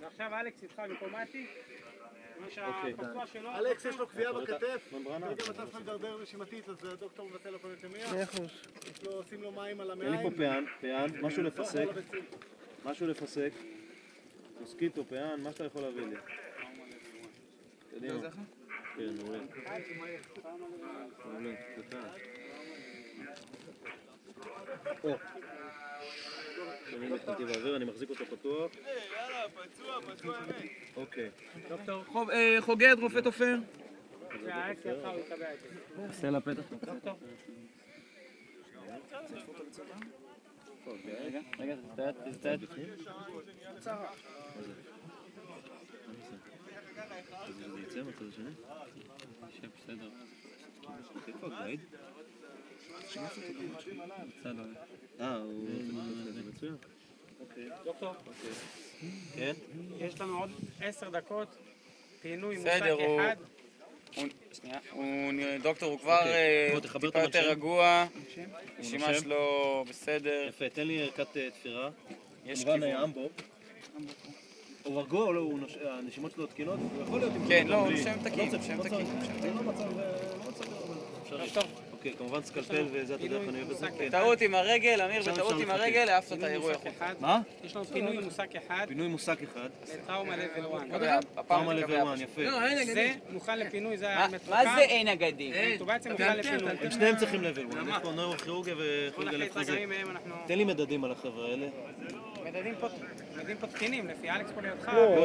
עכשיו אלכס איתך אוטומטי. אלכס יש לו קביעה בכתף, ברגע מצב שלך מדרדר נשימתית, אז הדוקטור מבטל לו פוליטמיה. יש לו, עושים לו מים על המעיים. אין לי פה פען, משהו לפסק. משהו לפסק. מוסקיטו, פען, מה שאתה יכול להביא לי. קדימה. כן, מעולה. מעולה, קטן. שומעים את נתיב האוויר, אני מחזיק אותו פתוח. יאללה, פצוע אמת. אוקיי. חוגג, רופא תופר. עשה לפתח. רגע, תצטעד. זה יצא מהצד השני? שב, בסדר. איפה הגייד? הוא מצוין. אוקיי. דוקטור, כן? יש לנו עוד 10 דקות, פינוי מוסק אחד. דוקטור, הוא כבר טיפה יותר רגוע, נשימה שלו בסדר. יפה, תן לי ערכת תפירה. יש כמובן כיוון. אמבו. הוא רגוע, הנשימות שלו תקינות? הוא יכול להיות עם... כן, לא, הוא נושם תקין. זה לא מצב אפשרי. אוקיי, כמובן סקלפל וזה אתה יודע איך אני אוהב את זה. בטעות עם הרגל, אמיר, בטעות עם הרגל, העפת את האירוע. מה? יש לנו פינוי מוסק אחד, פינוי מוסק אחד. לטראומה level 1. טראומה level 1, יפה. זה מוכן לפינוי, זה היה מתוקן. מה זה אין אגדים? אינטובציה מוכן לפינוי. הם שניהם צריכים level 1. יש פה נוירוכירורגיה וכירורגיה לב חזה. אנחנו תן לי מדדים על החבר'ה האלה. מדדים פה תקינים, לפי אלכס פה לידך.